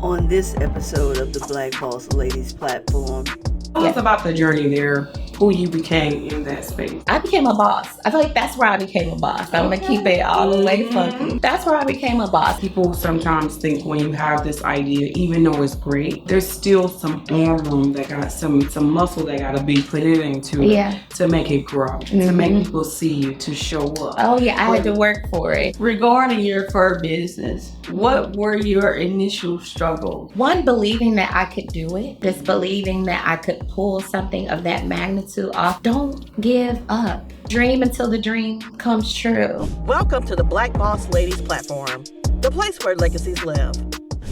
on this episode of the Black Boss Ladies platform. Tell us about the journey there, who you became in that space. I became a boss. I feel like that's where I became a boss. I'm going to keep it all the way funky. That's where I became a boss. People sometimes think when you have this idea, even though it's great, there's still some arm room that got some muscle that got to be put into it to make it grow, to make people see you, to show up. Oh yeah, I had to work for it. Regarding your fur business, what were your initial struggles? One, believing that I could do it. Just believing that I could pull something of that magnitude off. Don't give up. Dream until the dream comes true. Welcome to the Black Boss Ladies platform, the place where legacies live.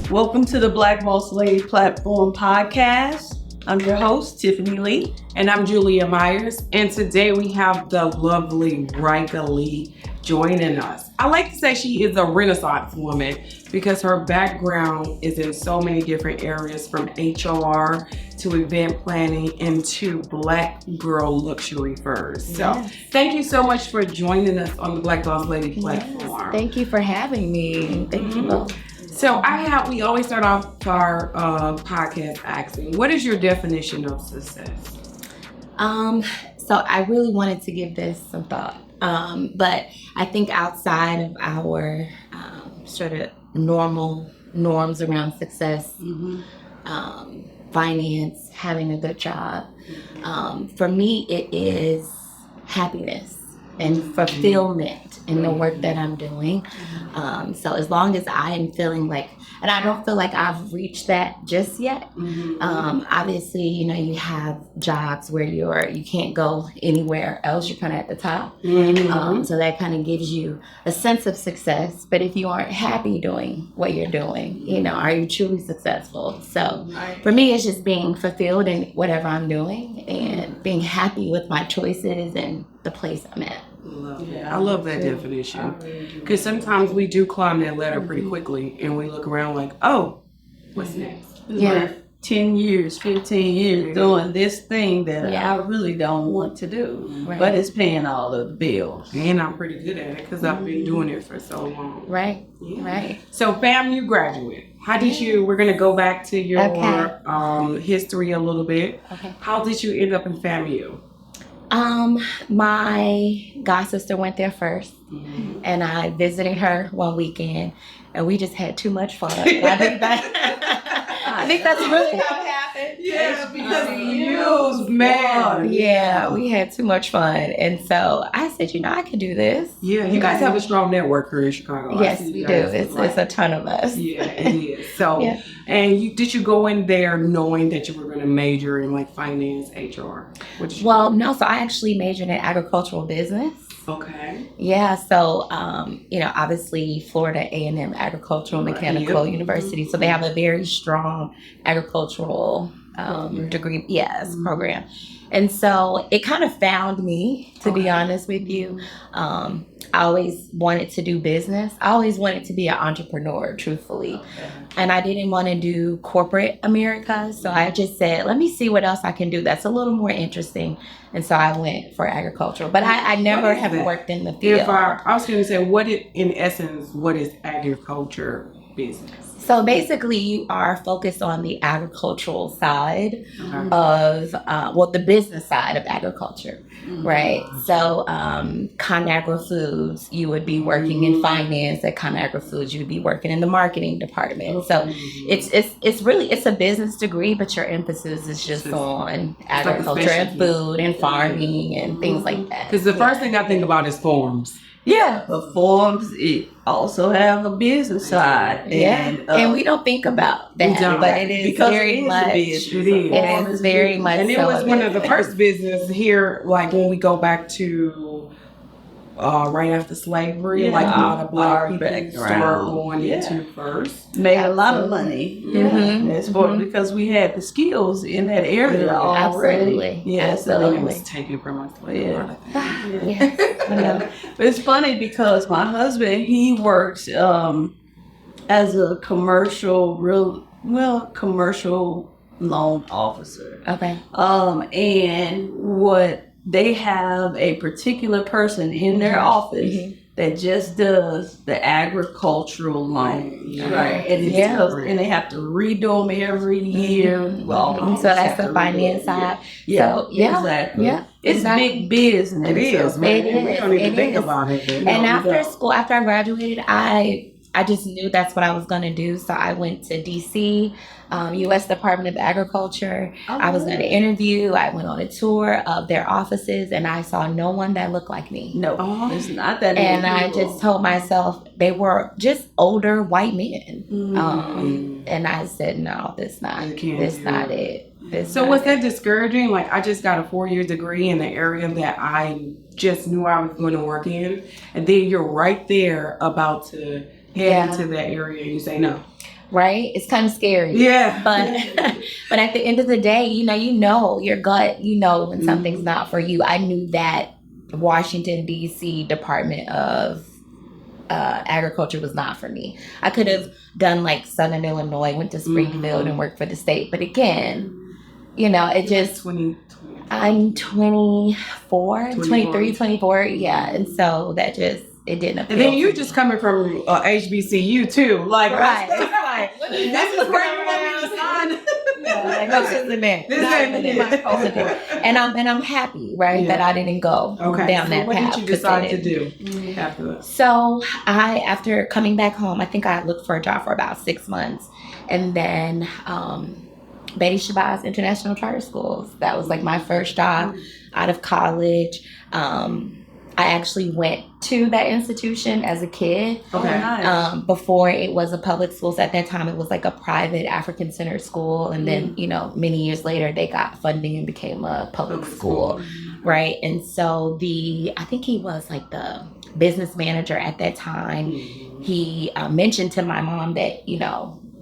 Welcome to the Black Boss Lady platform podcast. I'm your host, Tiffany Lee. And I'm Julia Myers. And today we have the lovely Rika T joining us. I like to say she is a Renaissance woman because her background is in so many different areas, from HR to event planning and to Black girl luxury furs. So thank you so much for joining us on the Black Boss Lady platform. Thank you for having me. Thank you both. So we always start off our podcast asking, what is your definition of success? So I really wanted to give this some thought. But I think outside of our sort of normal norms around success, finance, having a good job, for me it is happiness and fulfillment in the work that I'm doing. So as long as I am feeling like, and I don't feel like I've reached that just yet. Obviously, you have jobs where you can't go anywhere else. You're kind of at the top. So that kind of gives you a sense of success. But if you aren't happy doing what you're doing, are you truly successful? So for me, it's just being fulfilled in whatever I'm doing and being happy with my choices and the place I'm at. I love that definition, because sometimes we do climb that ladder pretty quickly and we look around like, oh, what's next? Yeah. 10 years, 15 years doing this thing that I really don't want to do, but it's paying all of the bills. And I'm pretty good at it because I've been doing it for so long. Right. So FAMU graduate, how did we're going to go back to your history a little bit. Okay. How did you end up in FAMU? My god sister went there first, and I visited her one weekend, and we just had too much fun. I think that's really how it happened. Yeah, because you was mad. Yeah, we had too much fun, and so I said, I can do this. Yeah, you guys have a strong network here in Chicago. Yes, we do. It's a ton of us. Yeah, it is. So, and did you go in there knowing that you were going to major in like finance, HR? Well, no. So I actually majored in agricultural business. Okay. Yeah. So, obviously Florida A&M Agricultural Mechanical University. So they have a very strong agricultural degree, program. And so it kind of found me, to be honest with you. I always wanted to do business. I always wanted to be an entrepreneur, truthfully. And I didn't want to do corporate America. So I just said, let me see what else I can do that's a little more interesting. And so I went for agricultural. But I never have worked in the field. I was going to say, what is agriculture business? So basically, you are focused on the agricultural side of, the business side of agriculture, right? So ConAgra Foods, you would be working in finance. At ConAgra Foods, you would be working in the marketing department. So it's a business degree, but your emphasis is just on agriculture and food and farming and things like that. Because the first thing I think about is forms. Yeah, but forms, it also have a business side. And we don't think about that, but it is very much. It is very much. And it was one of the first business here, like when we go back to right after slavery, like a lot of Black people start going into first. Made a lot of money. Because we had the skills in that area already. Absolutely. It was taken from us. But it's funny because my husband, he works as a commercial loan officer. Okay. And what they have a particular person in their office that just does the agricultural loans, right? And it's tough, and they have to redo them every year. Well, So that's the finance side. Yeah, So, yeah, exactly. yeah. It's Exactly. big business. It is, So, man. It We is, don't even it think is. about it. And after school, after I graduated, I just knew that's what I was going to do. So I went to DC, U.S. Department of Agriculture. I was going to interview. I went on a tour of their offices, and I saw no one that looked like me. No, it's not that. And I just told myself they were just older white men. And I said, no, this not it. So was that discouraging? Like, I just got a 4-year degree in the area that I just knew I was going to work in, and then you're right there about to head into that area, and you say no. Right? It's kind of scary. Yeah. But at the end of the day, you know your gut, when something's not for you. I knew that Washington, D.C. Department of Agriculture was not for me. I could have done like Southern Illinois, went to Springfield and worked for the state. But again, it just... I'm 24, 23, 24. Yeah. And so that just... It didn't appeal. And then you just coming from HBCU too, like right. this is where you want me to sign. This isn't it. And I'm happy, right, that I didn't go down that path. What did you decide to do after that? So after coming back home, I think I looked for a job for about 6 months, and then Betty Shabazz International Charter Schools. That was like my first job out of college. I actually went to that institution as a kid. Okay. Nice. Before it was a public school. So at that time, it was like a private African-centered school. And then, many years later, they got funding and became a public school. Right. And so I think he was like the business manager at that time. He mentioned to my mom that,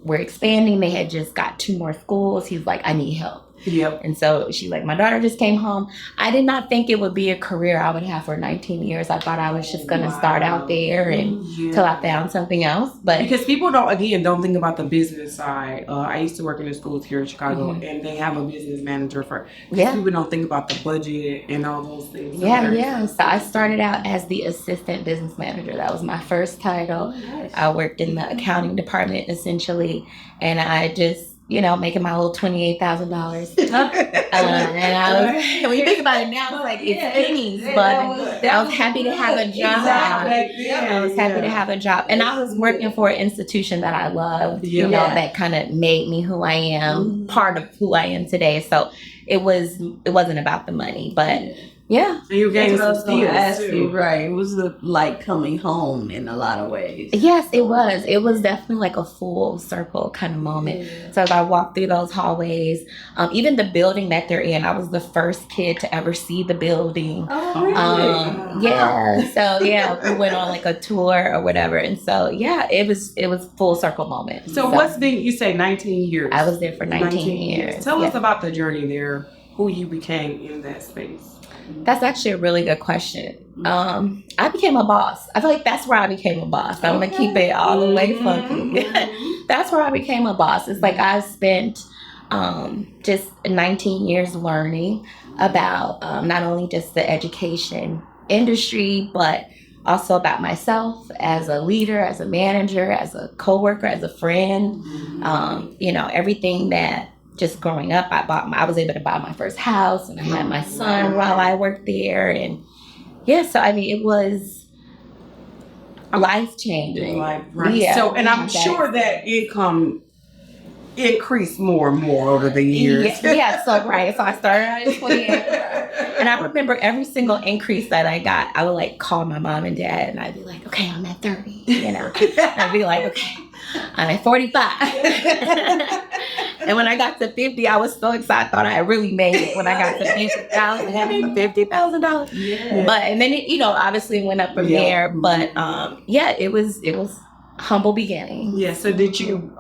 we're expanding. They had just got 2 more schools. He's like, I need help. Yep. And so she's like, my daughter just came home. I did not think it would be a career I would have for 19 years. I thought I was just going to start out there till I found something else. But because people don't think about the business side. I used to work in the schools here in Chicago, and they have a business manager for. People don't think about the budget and all those things. So I started out as the assistant business manager. That was my first title. Nice. I worked in the accounting department essentially, and I just making my little $28,000. And I was, when you think about it now, it's like it's pennies, but I was happy to have a job. I was happy to have a job, and I was working for an institution that I loved. That kind of made me who I am, part of who I am today. So it wasn't about the money, but. Yeah. And you gained some skills too. Right. It was like coming home in a lot of ways. Yes, it was. It was definitely like a full circle kind of moment. Yeah. So as I walked through those hallways, even the building that they're in, I was the first kid to ever see the building. Oh, really? Yeah. So we went on like a tour or whatever. And so, it was full circle moment. So what's you say 19 years? I was there for 19 years. Tell us about the journey there, who you became in that space. That's actually a really good question. I became a boss. I feel like that's where I became a boss. I'm going to keep it all the way funky. That's where I became a boss. It's like I spent just 19 years learning about not only just the education industry, but also about myself as a leader, as a manager, as a coworker, as a friend. Everything that just growing up, I was able to buy my first house, and I had my son while I worked there. And so I mean, it was life-changing. Right. Yeah. So, and I'm sure that income increased more and more over the years. So I started out at 28. And I remember every single increase that I got, I would like call my mom and dad, and I'd be like, okay, I'm at 30, And I'd be like, okay, I'm at 45. And when I got to 50, I was so excited. I thought I really made it when I got to $50,000. Yeah. But, and then it, obviously went up from there. But, it was humble beginning. Yeah. So did you,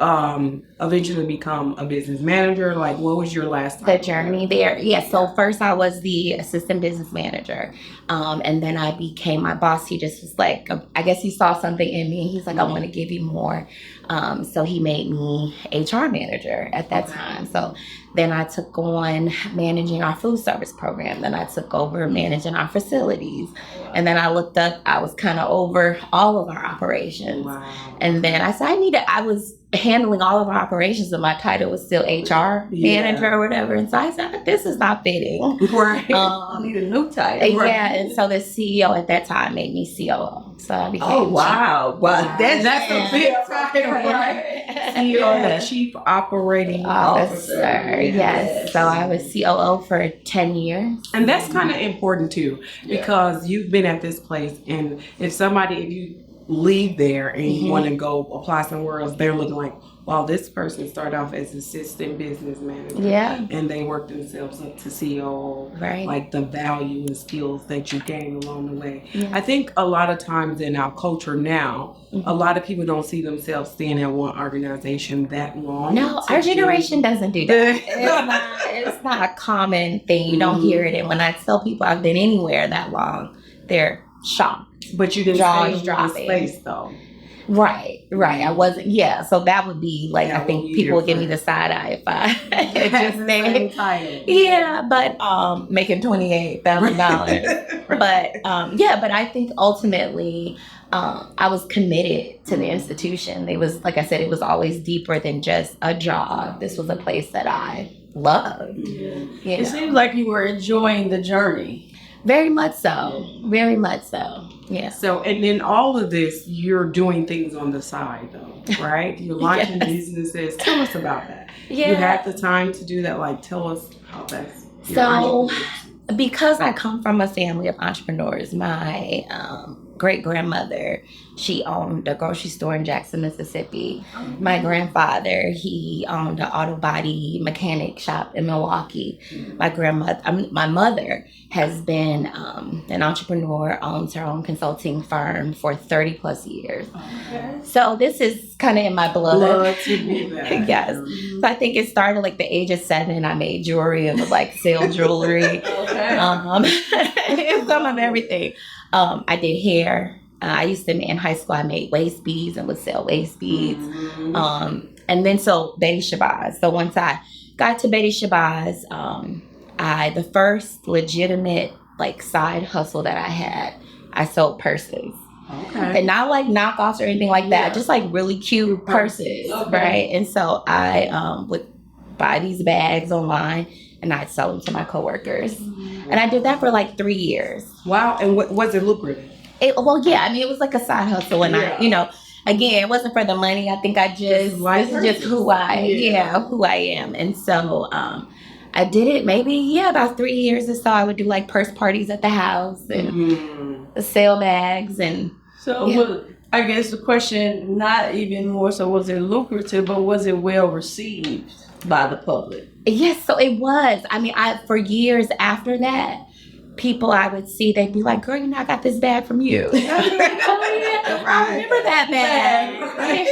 eventually become a business manager? Like, what was your last The time? journey there. Yeah. So first I was the assistant business manager. And then I became my boss. He just was like, I guess he saw something in me. He's like, I want to give you more. So he made me HR manager at that time. So then I took on managing our food service program. Then I took over managing our facilities. And then I looked up, I was kind of over all of our operations. Wow. And then I said, I was handling all of our operations, and my title was still HR manager or whatever. And so I said, this is not fitting. Right. I need a new title. Yeah, and so the CEO at that time made me COO. So I became Wow. That's a big title, right? CEO, Chief Operating Officer. Yes. So I was COO for 10 years. And that's kind of important too, because you've been at this place, and if you leave there and you want to go apply somewhere else, they're looking like, wow, this person started off as assistant business manager. Yeah. And they worked themselves up to COO. Right. Like the value and skills that you gain along the way. Yeah. I think a lot of times in our culture now, a lot of people don't see themselves staying at one organization that long. No, our generation doesn't do that. It's not a common thing. You don't hear it. And when I tell people I've been anywhere that long, they're shocked. But you didn't Jaws stay in the dropping. space though. Right. I wasn't. Yeah. So that would be like, That I think would be people would give me different. the side eye if I just Same stayed. title. Yeah, but making $28,000. But I think ultimately I was committed to the institution. It was, like I said, it was always deeper than just a job. This was a place that I loved. Yeah. You It know? seems like you were enjoying the journey. Very much so. Very much so. Yeah. So, and in all of this, you're doing things on the side though, right? You're launching businesses. Tell us about that. Yeah. You had the time to do that. Like, tell us how that's. So, because I come from a family of entrepreneurs, my great grandmother, she owned a grocery store in Jackson, Mississippi. My grandfather, he owned an auto body mechanic shop in Milwaukee. My mother has been an entrepreneur, owns her own consulting firm for 30 plus years. Okay. So this is kind of in my blood. Love to do that. Yes. So I think it started like the age of 7. I made jewelry and would like sell jewelry. Okay. It's some of everything. I did hair. I used to, in high school, I made waist beads and would sell waist beads. And then so Betty Shabazz. So once I got to Betty Shabazz, the first legitimate like side hustle that I had, I sold purses. Okay. And not like knockoffs or anything like that, Yeah. just like really cute purses, Okay. right? And so I would buy these bags online and I'd sell them to my coworkers. And I did that for like 3 years. Wow. And was it lucrative? It was like a side hustle. And again, it wasn't for the money. I think this is just who I am. And so I did it maybe, about 3 years or so. I would do like purse parties at the house and sell bags and So I guess the question, not even more so was it lucrative, but was it well received by the public? yes, so it was. I mean, for years after that, people I would see, they'd be like, girl, I got this bag from you. Oh, yeah, I remember that bag.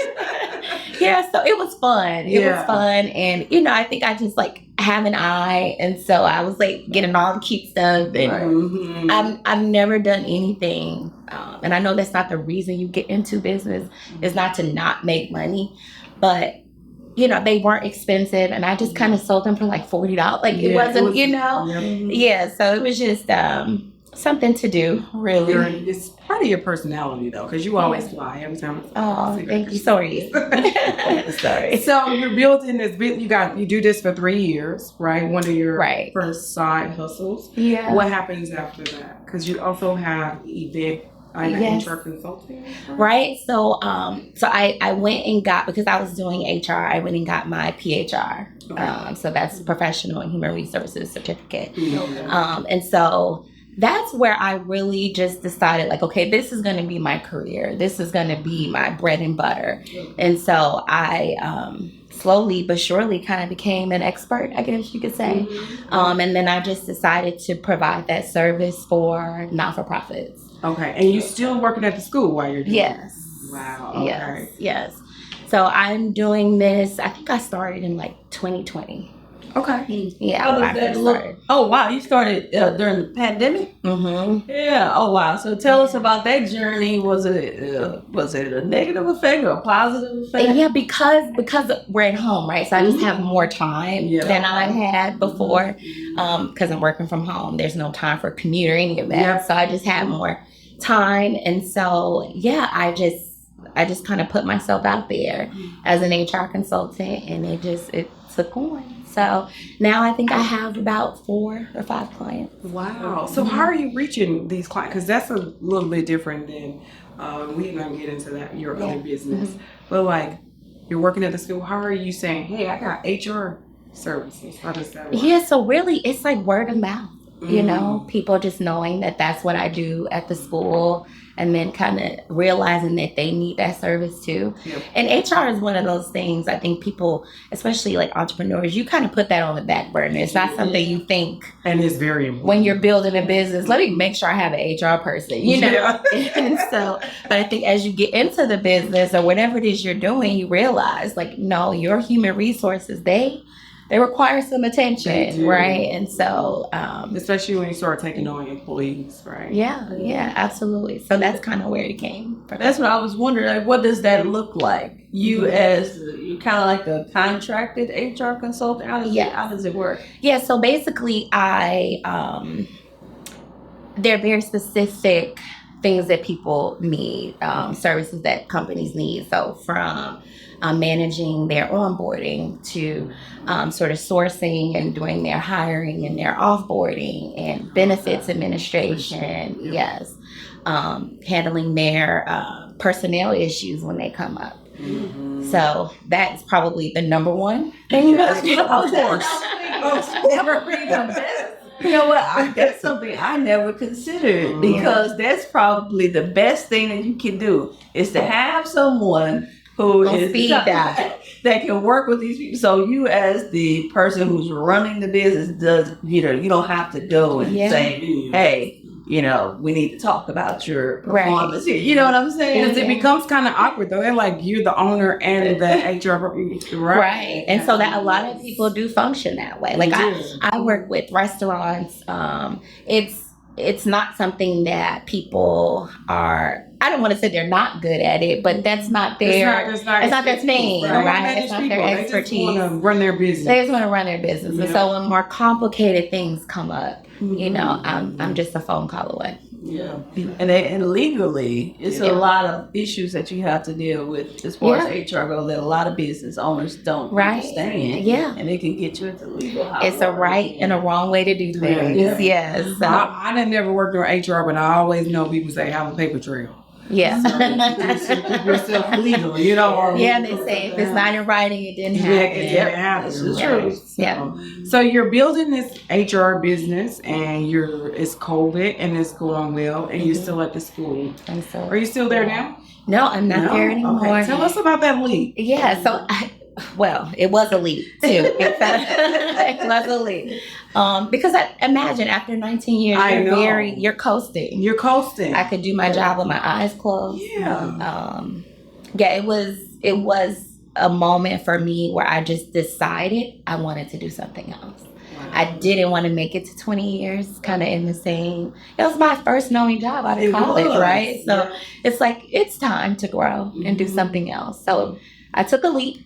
Yeah, so it was fun. It was fun. And, I think I just like have an eye. And so I was like getting all the cute stuff. And I've never done anything. And I know that's not the reason you get into business, is not to not make money. But they weren't expensive, and I just kind of sold them for like $40. Like it wasn't, Yeah, so it was just something to do, really. It's part of your personality though, because you always fly every time. Oh, thank you. Sorry. Sorry. So you're building this. You do this for 3 years, right? One of your first side hustles. Yeah. What happens after that? Because you also have event. HR consulting, right? So, I went and got, because I was doing HR, I went and got my PHR. Okay. So that's Professional and Human Resources Certificate. Okay. And so that's where I really just decided, like, okay, this is going to be my career. This is going to be my bread and butter. Okay. And so I slowly but surely kind of became an expert, I guess you could say. And then I just decided to provide that service for not-for-profits. Okay, and you're still working at the school while you're doing Yes. it? Wow. Okay. Yes. So I'm doing this, I think I started in like 2020. Okay. Yeah. How when I does that first look? started. Oh, wow. You started during the pandemic? Mm-hmm. Yeah. Oh, wow. So tell us about that journey. Was it a negative effect or a positive effect? Yeah, because we're at home, right? So I just have more time Yeah. than I had before. Because I'm working from home, there's no time for commute or any of that. Yep. So I just had more time, and so yeah, I just kind of put myself out there as an HR consultant, and it took on. So now I think I have about 4 or 5 clients. Wow. So how are you reaching these clients? Because that's a little bit different than we're gonna get into that your other business. But like you're working at the school, how are you saying, hey, I got HR services? How does that work? Yeah, so really it's like word of mouth. You know, people just knowing that that's what I do at the school, and then kind of realizing that they need that service too. Yep. And HR is one of those things I think people, especially like entrepreneurs, you kind of put that on the back burner. It's not something you think And it's very important. when you're building a business. Let me make sure I have an HR person, you know? Yeah. And so, but I think as you get into the business or whatever it is you're doing, you realize like, no, your human resources, they require some attention, They do. right? And so, Especially when you start taking on employees, right? yeah, absolutely. So that's kind of where it came from. That's what I was wondering. Like, what does that look like? You as you kind of like a contracted HR consultant. How does it work? Yeah. So basically, there are very specific things that people need, services that companies need. So from managing their onboarding to sort of sourcing and doing their hiring and their offboarding and benefits administration. Yes. Handling their personnel issues when they come up. So that's probably the number one thing. Of course. You know what? That's something I never considered, because that's probably the best thing that you can do is to have someone who On is speed dial. that can work with these people. So you, as the person who's running the business, you don't have to go and say, hey, we need to talk about your performance here. You know what I'm saying? Because it becomes kind of awkward though. They're like, you're the owner and the HR, Right. And so that a lot of people do function that way. Like I work with restaurants. It's not something that people are, I don't want to say they're not good at it, but that's not their, it's not their thing, right? It's not their expertise. They just want to run their business. They just want to run their business. And so when more complicated things come up, I'm just a phone call away. Yeah. And legally, it's a lot of issues that you have to deal with as far as HR goes that a lot of business owners don't understand. Yeah. And it can get you into legal hot It's a water. and a wrong way to do things. Yeah. Yes. So, I didn't never worked on HR, but I always know people say have a paper trail. yeah. Keep yourself legal, or Yeah, they say if it's not in writing, it didn't happen. This is true. Yeah. So you're building this HR business, and it's COVID, and it's going well, and you're still at the school. And so, Are you still there now? no, I'm not there anymore. Okay. Tell us about that leap. Yeah, so it was a leap too. It was a leap. Because I imagine after 19 years, you're coasting. You're coasting. I could do my job with my eyes closed. Yeah. It was a moment for me where I just decided I wanted to do something else. Wow. I didn't want to make it to 20 years, kind of in the same. It was my first knowing job out of college, right? So it's like, it's time to grow and do something else. So I took a leap.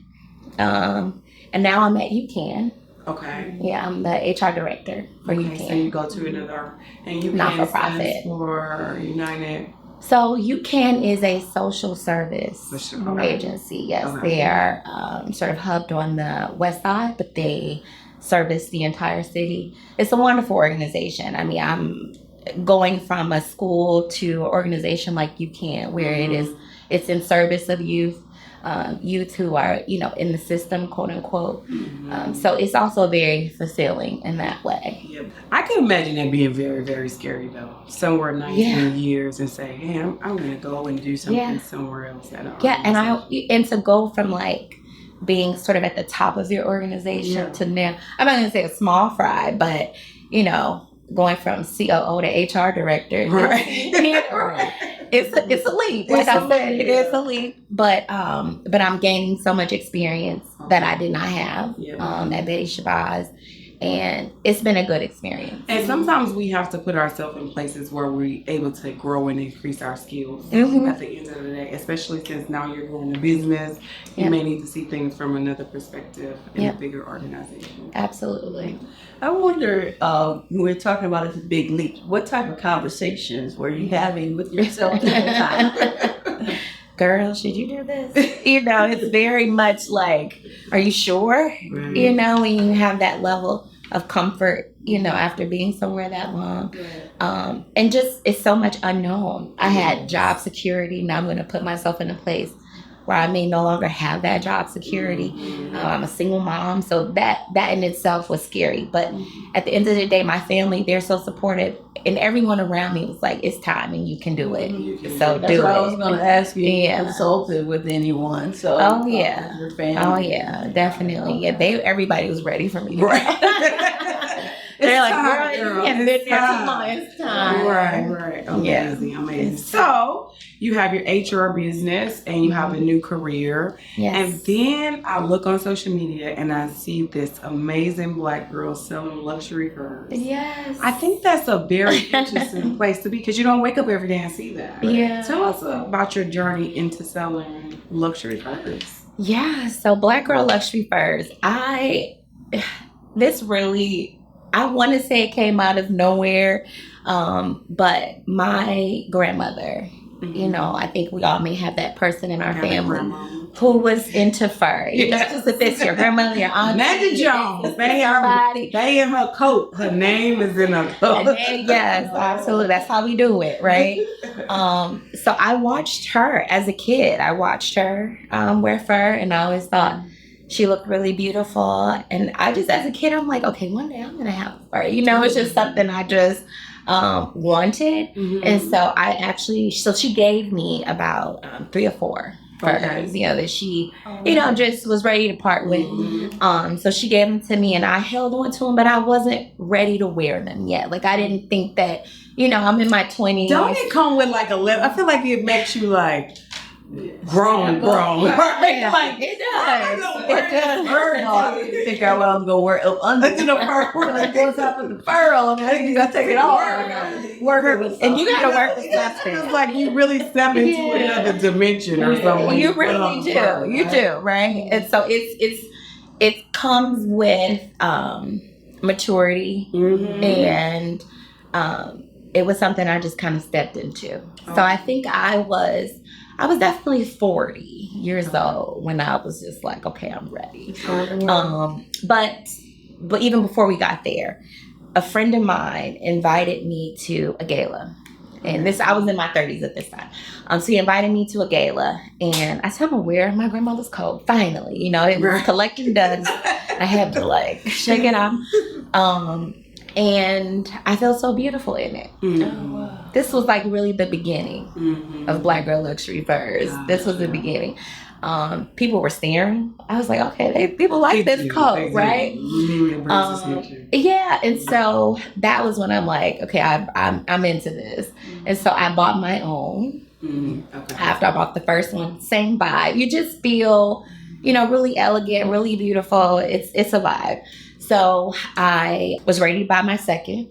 And now I'm at UCAN. Okay. Yeah, I'm the HR director for UCAN. So you go to another, and UCAN Not-for-profit. stands for United. So UCAN is a social service agency. Yes, they are sort of hubbed on the west side, but they service the entire city. It's a wonderful organization. I mean, I'm going from a school to an organization like UCAN, where it's in service of youth who are, in the system, quote unquote. So it's also very fulfilling in that way. Yep. I can imagine that being very, very scary though. Somewhere 19 years and say, hey, I'm going to go and do something somewhere else. And to go from like being sort of at the top of your organization to now, I'm not going to say a small fry, but going from COO to HR director. Right. It's a leap. Like I said, it is a leap. But I'm gaining so much experience that I did not have at BSICS. And it's been a good experience. And sometimes we have to put ourselves in places where we're able to grow and increase our skills Mm-hmm. at the end of the day, especially since now you're growing a business. You may need to see things from another perspective in a bigger organization. Absolutely. I wonder, when we're talking about this big leap, what type of conversations were you having with yourself at the time? Girl, should you do this? You know, it's very much like, are you sure? Right. You know, when you have that level of comfort, you know, after being somewhere that long. And just, it's so much unknown. I had job security. Now I'm going to put myself in a place where I may no longer have that job security. I'm a single mom. So that in itself was scary. But at the end of the day, my family, they're so supportive. And everyone around me was like, it's time and you can do it. So That's do what it. I was going to ask you. Yeah. You consulted with anyone. So, Oh, yeah. Your family. Oh yeah, definitely. Yeah, everybody was ready for me. They're They're like, time, girl, girl. you haven't been It's there too time. long. It's time. Right. Amazing. So you have your HR business and you have a new career. Yes. And then I look on social media and I see this amazing Black girl selling luxury furs. Yes. I think that's a very interesting place to be because you don't wake up every day and see that. Yeah. Tell us about your journey into selling luxury furs. Yeah. So Black Girl Luxury Furs. I want to say it came out of nowhere. But my grandmother, you know, I think we all may have that person in our family who was into fur. You know, just if it's your grandmother, your aunt. Magic Jones. They in her coat. Her name is in her coat. Yes, absolutely. That's how we do it, right? So I watched her as a kid. I watched her wear fur, and I always thought she looked really beautiful. And I just, as a kid, I'm like, okay, one day I'm going to have fur. You know, it's just something I just wanted. And so she gave me about 3 or 4 furs, you know, that she, you know, just was ready to part with. So she gave them to me and I held on to them, but I wasn't ready to wear them yet. Like, I didn't think that, you know, I'm in my 20s. Don't it come with like a level? I feel like it makes you like grown. Right? Like, it does. It does. I think I was going to wear up under the fur. Like, what's up with the fur on? I think you got to take it off. Work with And you got to work with something. It's like you really step into another dimension or something. You really do. You do, right? And so it comes with maturity, and it was something I just kind of stepped into. So I think I was definitely 40 years old when I was just like, okay, I'm ready. But even before we got there, a friend of mine invited me to a gala. And I was in my 30s at this time. So he invited me to a gala. And I said, I'm going to wear my grandmother's coat. Finally, you know, it was collecting done. I had to like shake it off. And I felt so beautiful in it. This was like really the beginning of Black Girl Luxury Furs. This was the beginning. People were staring. I was like, okay, people like this coat, right? Yeah, and so that was when I'm like, okay, I'm into this. And so I bought my own. After I bought the first one, same vibe. You just feel, you know, really elegant, really beautiful. It's a vibe. So I was ready to buy my second.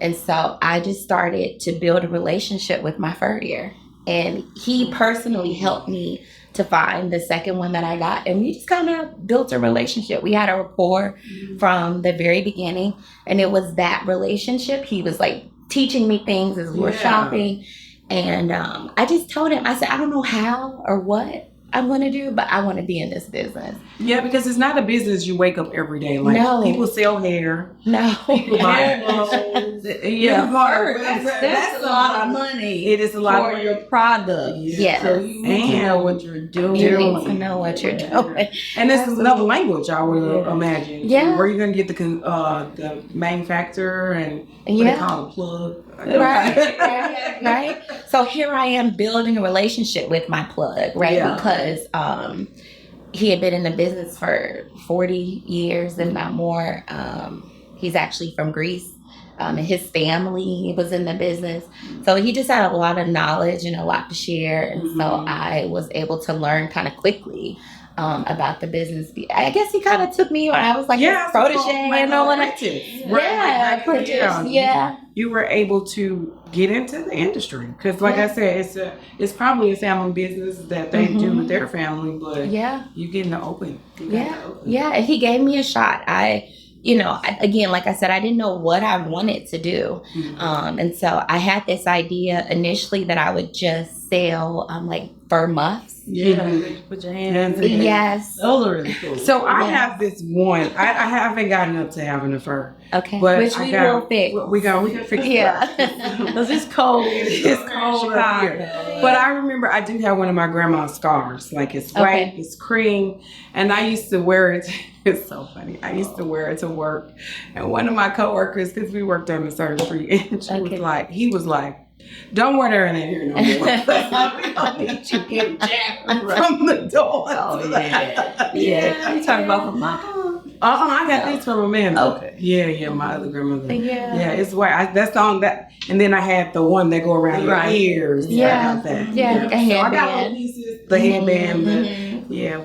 And so I just started to build a relationship with my furrier. And he personally helped me to find the second one that I got. And we just kind of built a relationship. We had a rapport from the very beginning. And it was that relationship. He was like teaching me things as we were shopping. And I just told him, I said, I don't know how or what I'm going to do, but I want to be in this business. Yeah, because it's not a business you wake up every day. Like, people sell hair. No. People buy clothes. That's a lot of money. It is a lot for your product. Yes. So you need to know what you're doing. You need to know what you're doing. And this is another language, I would imagine. Yeah. Where you're going to get the manufacturer and what they call a plug. Right. So here I am building a relationship with my plug, right? Yeah. Because he had been in the business for 40 years, if not more. He's actually from Greece. And his family was in the business. So he just had a lot of knowledge and a lot to share. And so I was able to learn kind of quickly about the business. I guess he kind of took me on. I was like his protege and all of that. Yeah. You were able to get into the industry because, like I said, it's probably a family business that they do with their family, but you get in the open. And he gave me a shot. Again, like I said, I didn't know what I wanted to do. And so I had this idea initially that I would just sell like fur muffs. Put your hands in it. Yes. Those are really cool. So I have this one. I haven't gotten up to having a fur. Okay. But which we will fix. We can fix it. Yeah. Because it's cold. It's cold up here. But I remember I do have one of my grandma's scarves. Like it's white, it's cream. And I used to wear it. It's so funny. I used to wear it to work. And one of my coworkers, because we worked on a certain street, and he was like, don't wear that in here no more. We don't need you getting jacked from the door. Oh, yeah. You talking about from my I got these from Amanda. Okay. Yeah, my other grandmother. Yeah, it's white. That's on that. And then I had the one that go around your ears. Yeah. Like that. Yeah, the So I got headband. little pieces, the headband.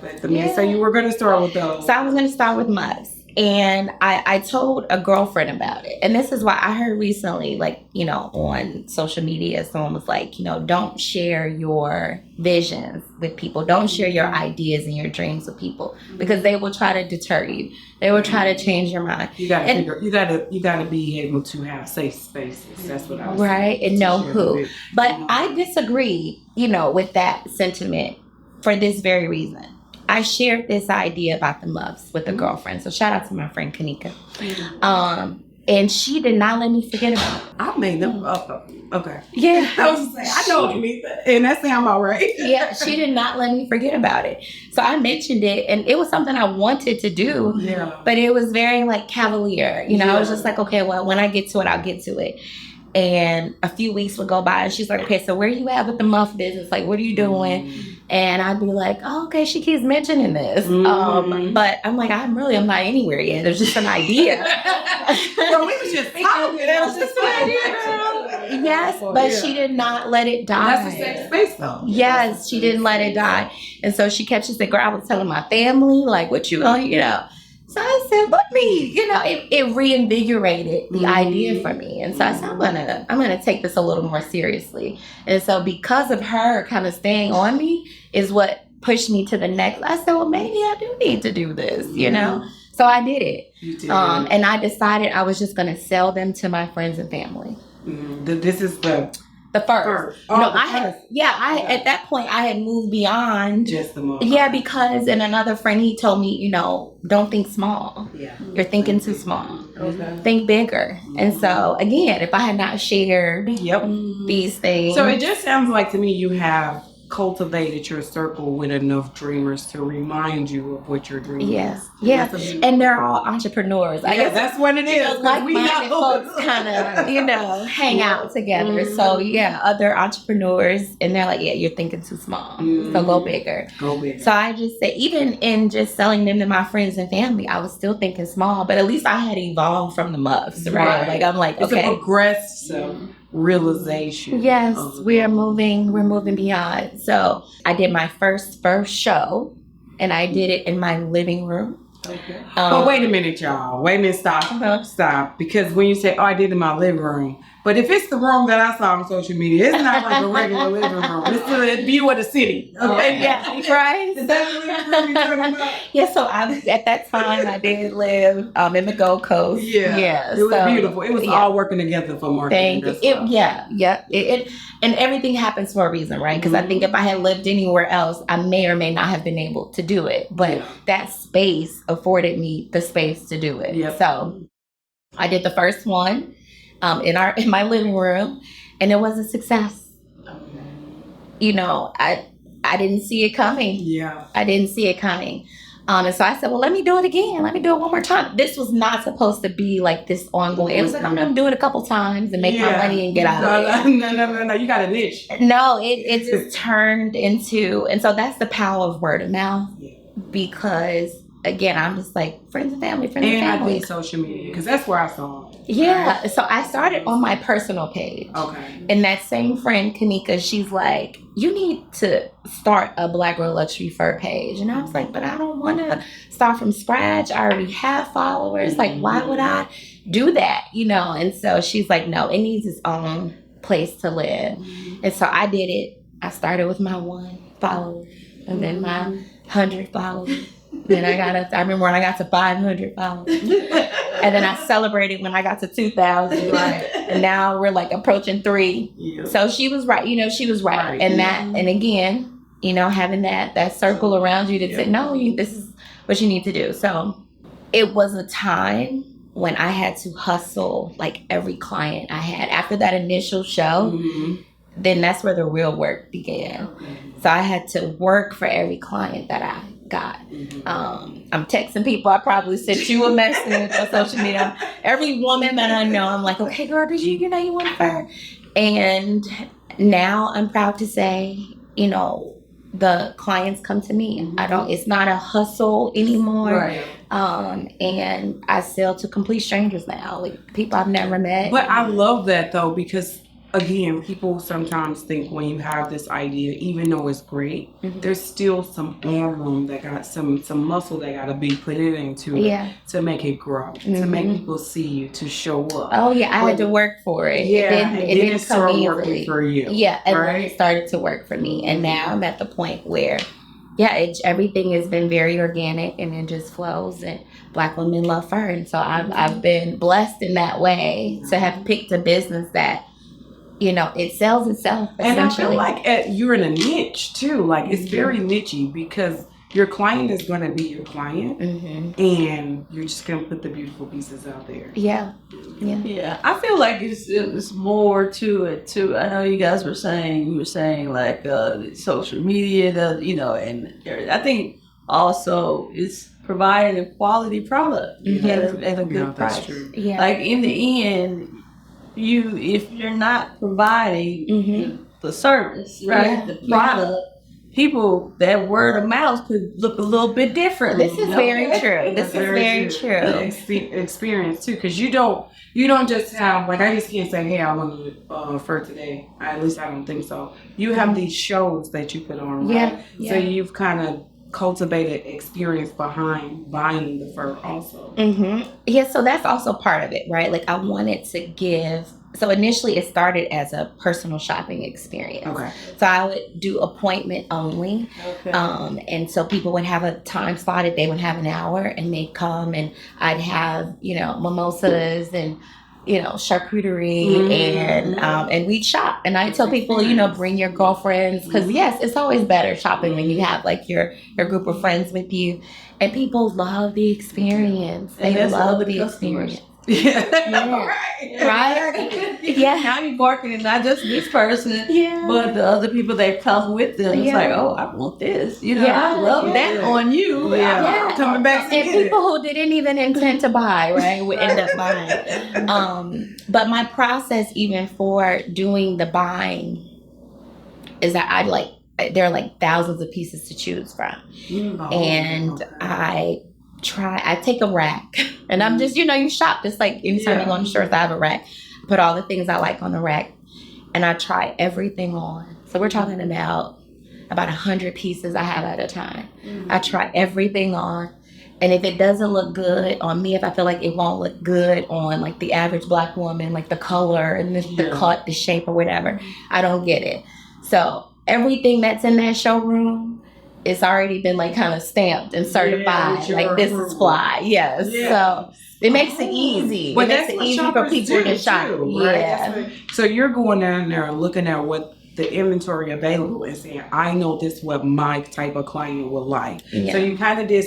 But the so you were going to start with those. So I was going to start with muffs. And I told a girlfriend about it. And this is why I heard recently, like, on social media, someone was like, don't share your visions with people. Don't share your ideas and your dreams with people because they will try to deter you. They will try to change your mind. You gotta be able to have safe spaces. That's what I was right, saying. and know who. But I disagree, with that sentiment for this very reason. I shared this idea about the muffs with a girlfriend. So shout out to my friend Kanika. And she did not let me forget about it. I made them up. Okay. Yeah. I was saying, I know Kanika, and that sound all right. Yeah, she did not let me forget about it. So I mentioned it, and it was something I wanted to do. Yeah. But it was very cavalier. I was just like, okay, well, when I get to it, I'll get to it. And a few weeks would go by, and she's like, okay, so where you at with the muff business? Like, what are you doing? And I'd be like, oh, okay, she keeps mentioning this. But I'm like, I'm not anywhere yet. It was just an idea. Well, we was just talking. It was just an idea. Yes, but she did not let it die. That's a safe space, though. Yes, she didn't let it die. And so she said, girl, I was telling my family, like, what you going, So I said, let me, it reinvigorated the idea for me. And so I said, I'm gonna take this a little more seriously. And so because of her kind of staying on me is what pushed me to the next. I said, well, maybe I do need to do this, So I did it. You did. And I decided I was just gonna sell them to my friends and family. This is the first. Oh, No, the first. At that point I had moved beyond just the most. Yeah, because and another friend, he told me, don't think small. Yeah. You're thinking too small. Okay. Think bigger. And so again, if I had not shared these things. So it just sounds like to me you have cultivated your circle with enough dreamers to remind you of what you're dreaming. Yes. And they're all entrepreneurs. I guess that's what it is. Like-minded folks kind of, hang out together. So other entrepreneurs, and they're like, you're thinking too small. So go bigger. Go bigger. So I just say, even in just selling them to my friends and family, I was still thinking small, but at least I had evolved from the muffs, right? Like I'm like, it's okay. a progressive realization. Yes, we're moving beyond. So I did my first show, and I did it in my living room. Okay. But wait a minute, y'all. Wait a minute. Stop. Because when you say, I did it in my living room. But if it's the room that I saw on social media, it's not like a regular living room. It's the view of the city. Okay? Yeah, right? Is that the living room you're talking about? Yeah, so at that time, I did live in the Gold Coast. Yeah. It was beautiful. It was all working together for marketing. Thank you. And everything happens for a reason, right? Because I think if I had lived anywhere else, I may or may not have been able to do it. But that space afforded me the space to do it. Yep. So I did the first one in my living room, and it was a success. I didn't see it coming. Yeah. I didn't see it coming. And so I said, well, let me do it again. Let me do it one more time. This was not supposed to be like this ongoing. It was like, I'm going to do it a couple times and make my money and get out of it. No. You got a niche. No, it just turned into, and so that's the power of word of mouth, because again, I'm just like friends and family, And I family. think social media, because that's where I saw it. Yeah. So I started on my personal page. Okay. And that same friend, Kanika, she's like, you need to start a Black Girl Luxury Fur page. And I was like, but I don't want to start from scratch. I already have followers. Like, why would I do that? You know? And so she's like, no, it needs its own place to live. And so I did it. I started with my 1 follower and then my 100 followers. Then I remember when I got to 500 followers. And then I celebrated when I got to 2,000. Right. And now we're like approaching 3. Yeah. So she was right. You know, she was right. And that, and again, you know, having that circle around you that said, no, this is what you need to do. So it was a time when I had to hustle like every client I had. After that initial show, then that's where the real work began. So I had to work for every client that I got. I'm texting people. I probably sent you a message on social media. Every woman that I know, I'm like, okay, girl, did you want a fur? And now I'm proud to say, you know, the clients come to me. It's not a hustle anymore. Right. And I sell to complete strangers now, like people I've never met. But I love that though, because again, people sometimes think when you have this idea, even though it's great, there's still some arm room that got some muscle that got to be put into it to make it grow, to make people see you, to show up. Oh yeah, I had to work for it. Yeah, it didn't come easily. Working for you. Yeah, and right? then it started to work for me, and now I'm at the point where, everything has been very organic, and it just flows. And Black women love fur, and so I've been blessed in that way to have picked a business that, you know, it sells itself. And I feel like you're in a niche too. Like it's very nichey because your client is going to be your client, and you're just going to put the beautiful pieces out there. Yeah. I feel like it's more to it too. I know you guys were saying like social media, you know, and I think also it's providing a quality product at a good price. That's true. Yeah. Like in the end, if you're not providing the service, right, the product, people, that word of mouth could look a little bit different. This is very true. This is very true. Experience too, because you don't just have, like, I just can't say, hey, I want to fur today. At least I don't think so. You have these shows that you put on, right? So you've kind of cultivated experience behind buying the fur also. Yeah, so that's also part of it, right? Like I wanted to give. So initially it started as a personal shopping experience. Okay. So I would do appointment only. Okay. And so people would have a time slotted, they would have an hour and they'd come and I'd have, you know, mimosas and, you know, charcuterie and we'd shop. And I tell people, you know, bring your girlfriends, because yes, it's always better shopping when you have like your group of friends with you. And people love the experience. They love the experience. Right? Yeah. Now you're marketing not just this person, but the other people that come with them. It's like, oh, I want this. You know, I love that on you. Yeah. Coming back to and people who didn't even intend to buy, right, would end up buying. But my process even for doing the buying is that there are like thousands of pieces to choose from. And I take a rack and I'm just, you know, you shop just like anytime you go in the stores, I have a rack, put all the things I like on the rack and I try everything on. So we're talking about 100 pieces I have at a time. I try everything on. And if it doesn't look good on me, if I feel like it won't look good on like the average Black woman, like the color and the cut, the shape or whatever, I don't get it. So everything that's in that showroom, it's already been like kind of stamped and certified. Like this is fly. Yes. So it makes it easy. But it makes it easy for people to shop. Right? So you're going down there and looking at what the inventory available is saying, I know this is what my type of client would like. So you kind of did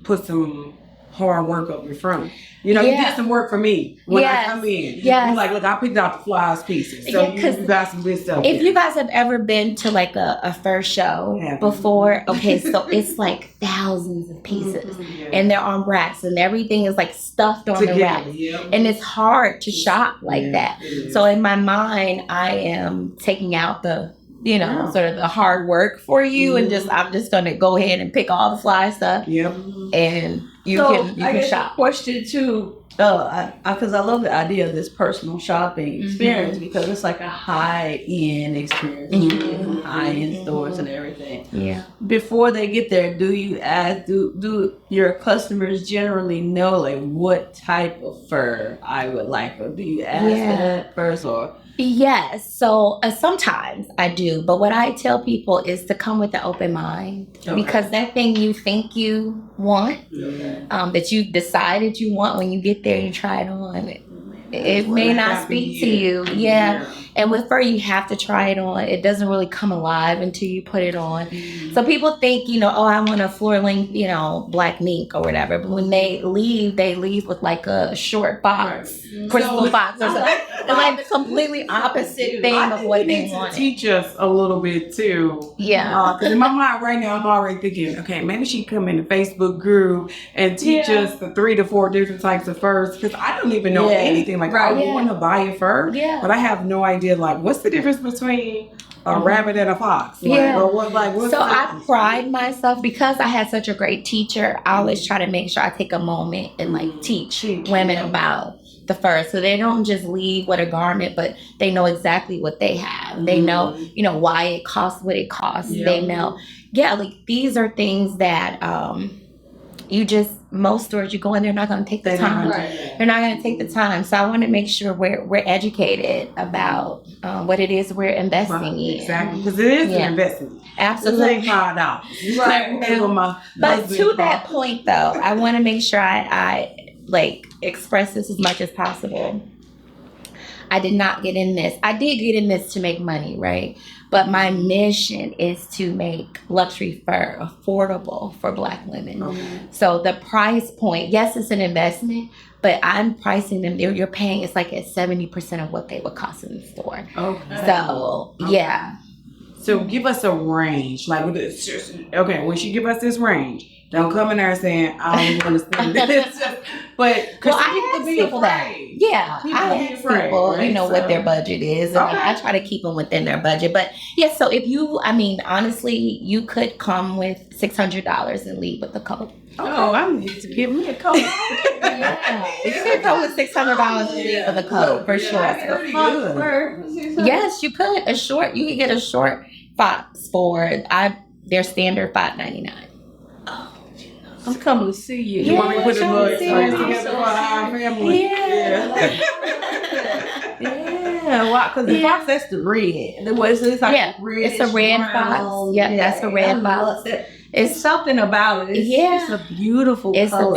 put some hard work up in front. You know, you did some work for me when I come in. You're like, look, I picked out the flies pieces. So you got some good stuff. If you guys have ever been to like a fur show before, okay, so it's like thousands of pieces and they're on racks and everything is like stuffed on the racks. And it's hard to shop like that. So in my mind, I am taking out the you know, sort of the hard work for you, and I'm just gonna go ahead and pick all the fly stuff. Yep. And you can shop. Question too, because I love the idea of this personal shopping experience because it's like a high-end experience. You get from high-end stores and everything. Yeah. Before they get there, do you ask, do your customers generally know like what type of fur I would like, or do you ask that first, or? Yes. So sometimes I do, but what I tell people is to come with an open mind, because that thing you think you want, that you decided you want, when you get there and you try it on, it may not speak to you. Yeah. And with fur, you have to try it on. It doesn't really come alive until you put it on. So people think, you know, oh, I want a floor length, you know, black mink or whatever. But when they leave with like a short box, crystal box or something. It's like the completely opposite thing of what they want. Teach us a little bit too. Yeah. Because in my mind right now, I'm already thinking, okay, maybe she come in the Facebook group and teach us the 3 to 4 different types of furs. Because I don't even know anything. Like, I want to buy a fur, but I have no idea. Like, what's the difference between a rabbit and a fox? Like, or what's so I pride myself, because I had such a great teacher. I always try to make sure I take a moment and like teach women about the fur, so they don't just leave with a garment, but they know exactly what they have. They know, you know, why it costs what it costs. They know, like these are things that most stores you go in, they're not going to take the time. They're not going to take the time. So I want to make sure we're educated about what it is we're investing in. Exactly, because it is an investment. Absolutely. $5. But to that point, though, I want to make sure I like express this as much as possible. I did not get in this. I did get in this to make money, right? But my mission is to make luxury fur affordable for Black women. So the price point, yes, it's an investment, but I'm pricing them. You're paying, it's like at 70% of what they would cost in the store. So, So give us a range. Like, okay, when she give us this range, don't come in there saying, I don't want to spend this. But because I ask people that. Yeah, I ask people, right? You know, what their budget is. And I try to keep them within their budget. But yeah, so if you, I mean, honestly, you could come with $600 and leave with a coat. Oh, I need to give me a coat. You could come with $600 and leave with a coat, for sure. Pretty good. Yes, you could. You could get a short fox for their standard $5.99. I'm coming to see you. You want me to put a little together for our family? Why? Because the fox, that's the red. It's like it's a red fox. That's a red fox. It's something about it. It's a beautiful color.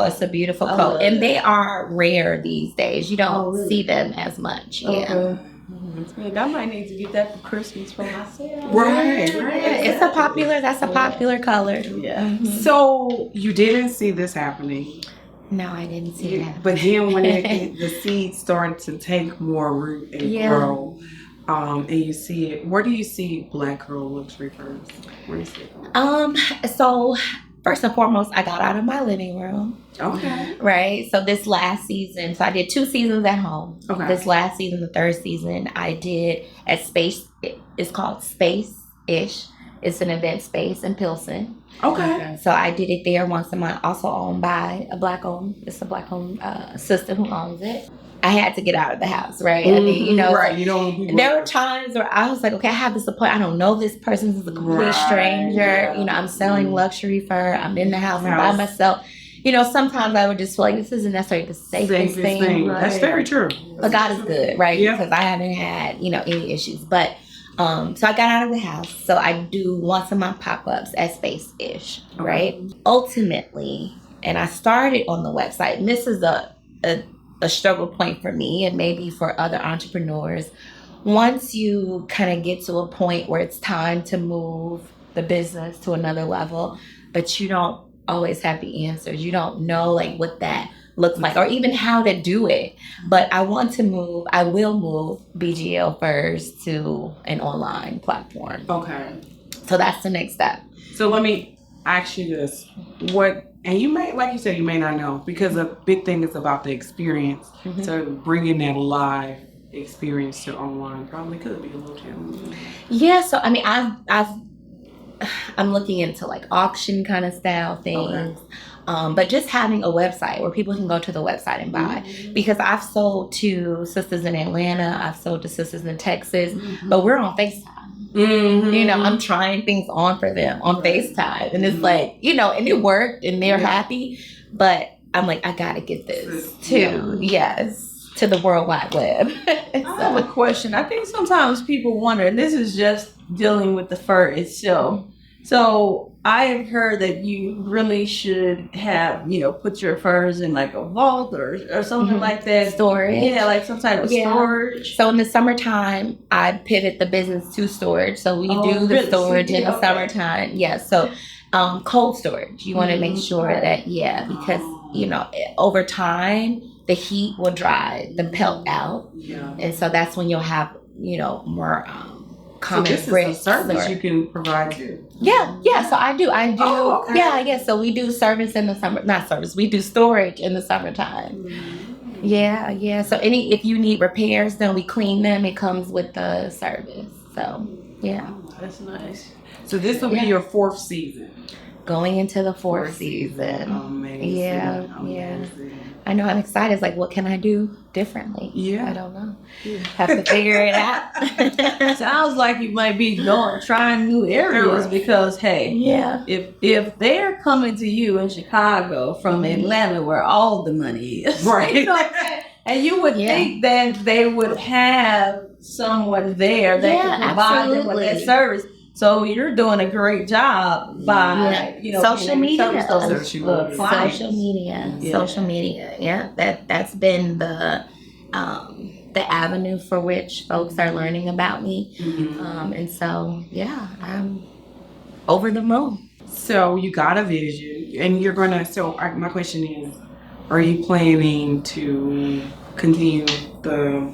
It's a beautiful coat. And they are rare these days. You don't see them as much. I might need to get that for Christmas for myself. Right. It's a popular color. Yeah. So you didn't see this happening. No, I didn't see that. But then when the seeds started to take more root and grow, and you see it, where do you see Black girl luxury first? Where do you see it? So first and foremost, I got out of my living room. Okay. Right. So this last season, so I did 2 seasons at home. Okay. This last season, the 3rd season, I did at Space. It's called Space-ish. It's an event space in Pilsen. Okay. So I did it there once a month. Also owned by a Black-owned sister who owns it. I had to get out of the house, right? I mean, you know, right. You don't. There were times where I was like, okay, I have this appointment. I don't know this person. This is a complete stranger. You know, I'm selling luxury fur. I'm in the house by myself. You know, sometimes I would just feel like this isn't necessarily the safest thing. Right? That's very true. But God is good, right? Yeah. Because I haven't had, you know, any issues. But so I got out of the house. So I do once a month pop-ups at Space-ish, right? Ultimately, and I started on the website. And this is a struggle point for me and maybe for other entrepreneurs. Once you kind of get to a point where it's time to move the business to another level, but you don't always have the answers. You don't know like what that looks like or even how to do it. But I will move BGL Furs to an online platform. Okay. So that's the next step. So let me ask you this. And you may, like you said, you may not know, because a big thing is about the experience. So bringing that alive experience to online probably could be a little challenging. Yeah, so I mean, I'm looking into like auction kind of style things. But just having a website where people can go to the website and buy. Because I've sold to sisters in Atlanta, I've sold to sisters in Texas, but we're on FaceTime. You know, I'm trying things on for them on FaceTime. And it's like, you know, and it worked and they're happy. But I'm like, I got to get this to, to the World Wide Web. I have a question. I think sometimes people wonder, and this is just dealing with the fur itself. So I have heard that you really should have, you know, put your furs in like a vault or something like that. Storage. Yeah, like some type of storage. So in the summertime, I pivot the business to storage. So we do the storage in the summertime. Yeah. So cold storage. You want to make sure that, because, you know, over time, the heat will dry the pelt out. Yeah. And so that's when you'll have, you know, more common so this bricks. Is a service you can provide too. Yeah. So I do. Oh, okay. Yeah. So we do service in the summer. Not service. We do storage in the summertime. Yeah. So if you need repairs, then we clean them. It comes with the service. So yeah. That's nice. So this will be your 4th season. Going into the 4th season. Amazing. Yeah. I know, I'm excited. It's like, what can I do differently? Yeah. I don't know. Have to figure it out. Sounds like you might be trying new areas because, hey, if they're coming to you in Chicago from Atlanta where all the money is, right? You know, and you would think that they would have someone there that can provide them with that service. So you're doing a great job by, you know, social media. Social media. Yeah, that's been the avenue for which folks are learning about me. And so, I'm over the moon. So you got a vision, and you're gonna. So my question is, are you planning to continue the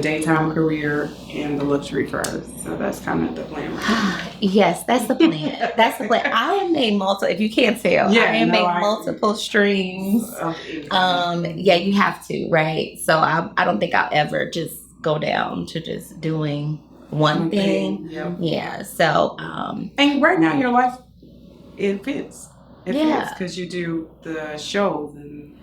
daytime career and the luxury first? So that's kind of the plan, right? Yes, that's the plan. That's the plan. I have made if you can't tell, I have made multiple streams. You have to, right? So I don't think I'll ever just go down to just doing one thing. Yeah. So and right now your life, it fits. It fits because you do the shows and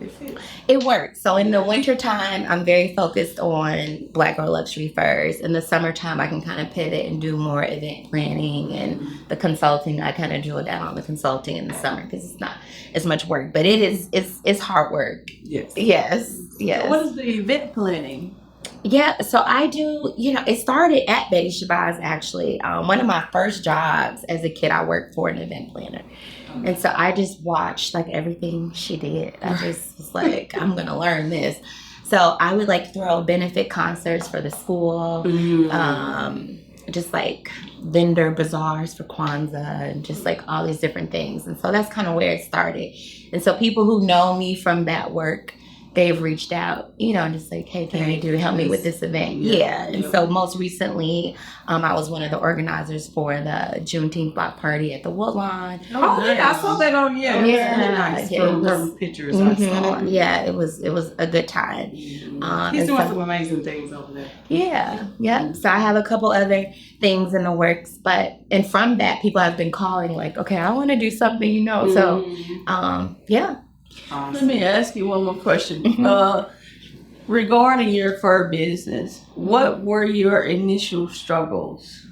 it fits. It works. So in the wintertime, I'm very focused on Black Girl Luxury Furs. In the summertime, I can kind of pivot and do more event planning and the consulting. I kind of drill down on the consulting in the summer because it's not as much work, but it's hard work. Yes. So what is the event planning? Yeah, so I do, you know, it started at Betty Shabazz actually. One of my first jobs as a kid, I worked for an event planner. And so I just watched like everything she did. I just was like, I'm going to learn this. So I would like throw benefit concerts for the school, just like vendor bazaars for Kwanzaa and just like all these different things. And so that's kind of where it started. And so people who know me from that work, they've reached out, you know, just like, hey, can you help me with this event? And so most recently, I was one of the organizers for the Juneteenth block party at the Woodlawn. I saw that on nice. From pictures I saw. Yeah, it was a good time. He's doing some amazing things over there. Yeah. So I have a couple other things in the works, and from that, people have been calling like, okay, I want to do something, you know. So, Awesome. Let me ask you one more question. Regarding your fur business, what were your initial struggles?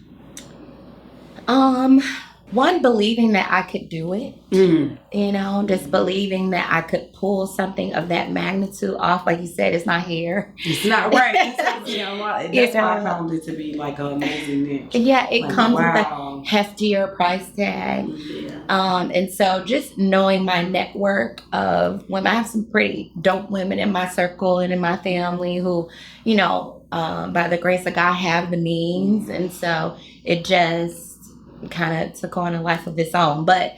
One, believing that I could do it. You know, just believing that I could pull something of that magnitude off. Like you said, it's not hair. It's not right. That's why I found it to be like an amazing niche. Yeah, it comes with a heftier price tag. And so just knowing my network of women, I have some pretty dope women in my circle and in my family who, you know, by the grace of God have the means. And so it just kind of took on a life of its own. But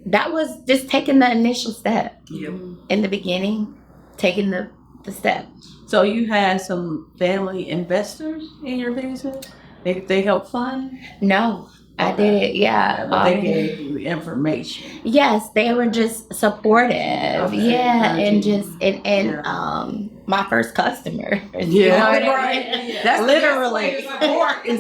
that was just taking the initial step in the beginning, taking the step. So you had some family investors in your business? They helped fund? No, I did it. Yeah. But they gave you information. Yes, they were just supportive. And just, my first customer. Yeah, You know what I right. mean? That's Literally. the support is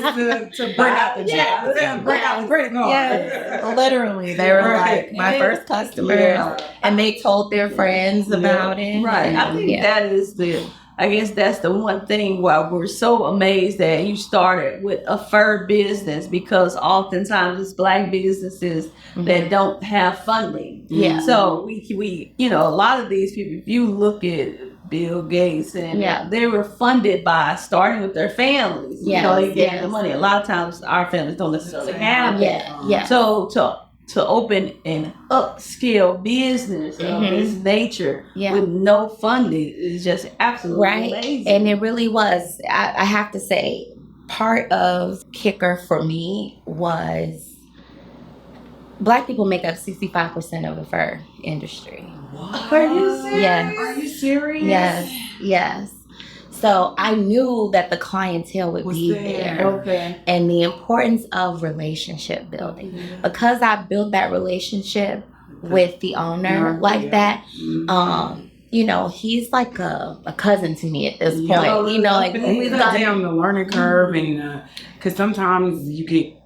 to bring out the job, bring out the credit card. Yes, literally. They were Right. like my first customers, Yeah. and they told their friends about it. Right. I And, think that is I guess that's the one thing why we're so amazed that you started with a fur business, because oftentimes it's Black businesses that don't have funding. Yeah. So we a lot of these people, if you look at Bill Gates and they were funded by starting with their families. Yes, They gave them money. A lot of times our families don't necessarily have that. Yeah. So to open an upskill business of this nature with no funding is just absolutely amazing. And it really was. I have to say, part of kicker for me was Black people make up 65% of the fur industry. What? Are you serious? Yes. Are you serious? Yes. So I knew that the clientele would be there. Okay. And the importance of relationship building. Because I built that relationship with the owner like that, he's like a cousin to me at this point. We cut down the learning curve, and because sometimes you get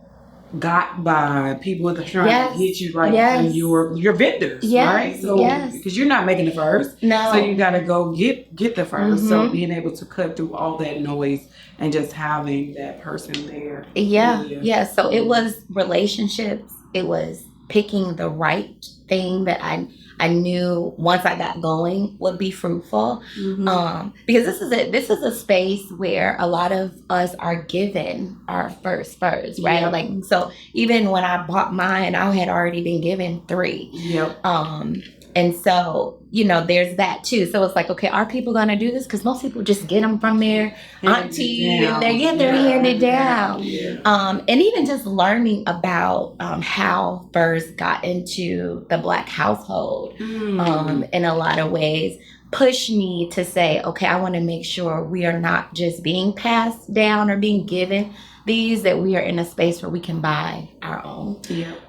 got by people that are trying to hit you when your vendors, right? So because you're not making the first, so you got to go get the first. So being able to cut through all that noise and just having that person there. So it was relationships. It was picking the right thing that I knew once I got going would be fruitful. Because this is a space where a lot of us are given our first, right? Like, so even when I bought mine, I had already been given 3. And so, there's that too. So it's like, okay, are people going to do this? Because most people just get them from their auntie and they're handed down. And even just learning about how furs got into the Black household in a lot of ways pushed me to say, okay, I want to make sure we are not just being passed down or being given these, that we are in a space where we can buy our own.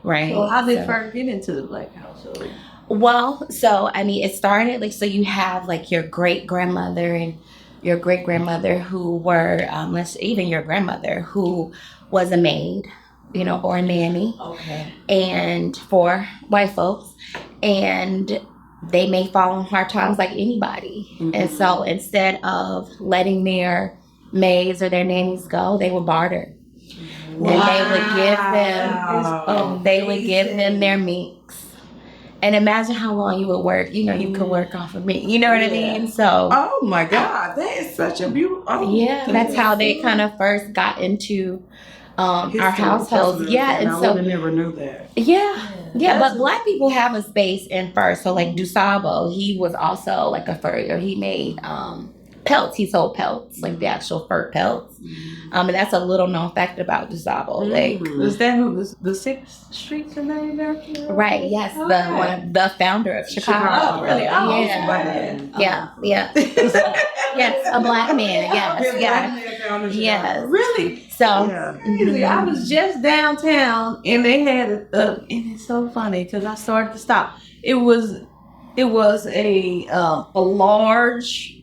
Right. So how did fur get into the Black household? Well, so it started so you have your great grandmother and your great grandmother who were even your grandmother who was a maid, or a nanny. Okay. And for white folks, and they may fall on hard times like anybody. And so instead of letting their maids or their nannies go, they would barter. Wow. And they would give them their minks. And imagine how long you would work. You could work off of me. You know what I mean? So. Oh my God, that is such a beautiful. That's how they kind of first got into our households. And I so would have never knew that. But Black people have a space in fur. So Dusabo, he was also a furrier. He made pelts. He sold pelts, the actual fur pelts. And that's a little known fact about Dusabo. Is that who the 6th Street's in America? Right, yes. The founder of Chicago. Really? Yes, a Black man. Yes. Really? So I was just downtown and they had and it's so funny because I started to stop. It was a large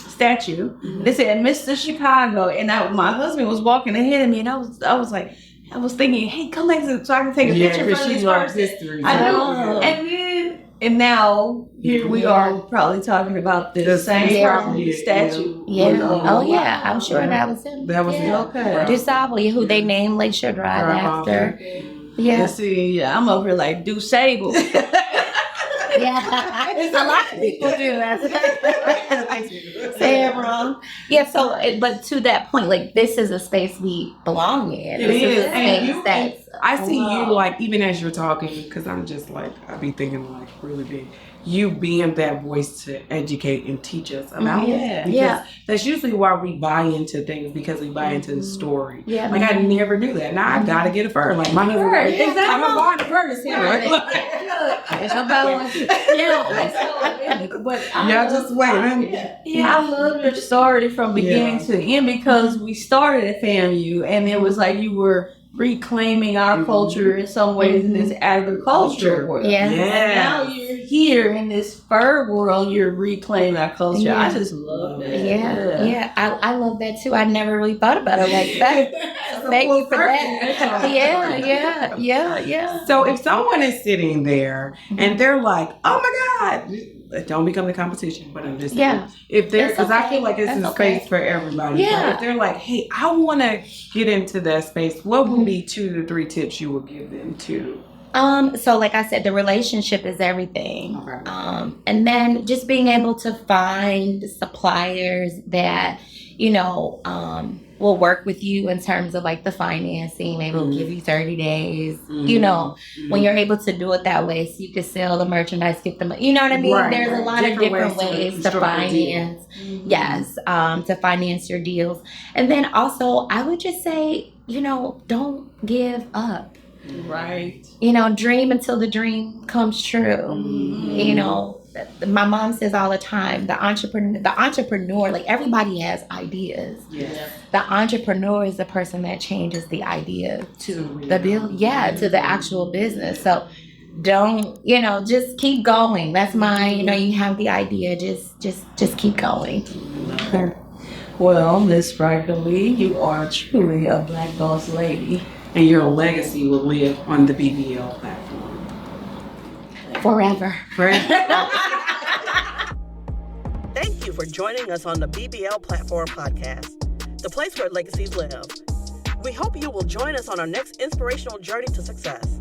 statue. They said Mr. Chicago, and my husband was walking ahead of me, and I was thinking, hey, come back so I can take a picture for this person. History. I know. And now here we are probably talking about the same statue. I'm sure that was him. That was okay. Dusabo, who they named Lakeshore Drive after. I'm over here like Dusable. A lot of people do that. Say it wrong. So, but to that point, this is a space we belong in. It is. And I see you even as you're talking, because I'm just I be thinking really big. You being that voice to educate and teach us about it. Because that's usually why we buy into things, because we buy into the story. I never knew that. Now I gotta get a fur. My husband, I'm buying a fur this year. But y'all just wait. I love your story from beginning to end, because we started at FAMU and it was you were reclaiming our culture in some ways in this agricultural world. Yeah. And now you're here in this fur world, you're reclaiming our culture. Yeah. I just love that. Yeah. I love that too. I never really thought about it like that. Thank you for that. Yeah. So if someone is sitting there and they're like, "Oh my God," don't become the competition, but I'm just saying, if they're, because I feel like it's a space for everybody. Yeah. So if they're like, "Hey, I want to get into that space," what would be 2 to 3 tips you would give them to? So like I said, the relationship is everything. Okay. And then just being able to find suppliers that, will work with you in terms of like the financing. Maybe will give you 30 days, when you're able to do it that way, so you can sell the merchandise, get them, you know what I mean? Right. There's a lot of different ways to finance. Yes. To finance your deals. And then also I would just say, don't give up. Right. Dream until the dream comes true. My mom says all the time, the entrepreneur, like everybody has ideas. Yeah. The entrepreneur is the person that changes the idea To the bill, to the actual business. So don't, just keep going. That's my, you have the idea, just keep going. Well, Miss Rika Lee, you are truly a Black boss lady. And your legacy will live on the BBL platform. Forever. Thank you for joining us on the BBL Platform Podcast, the place where legacies live. We hope you will join us on our next inspirational journey to success.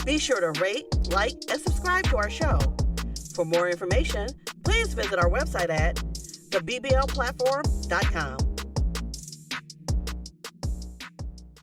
Be sure to rate, like, and subscribe to our show. For more information, please visit our website at theBBLplatform.com.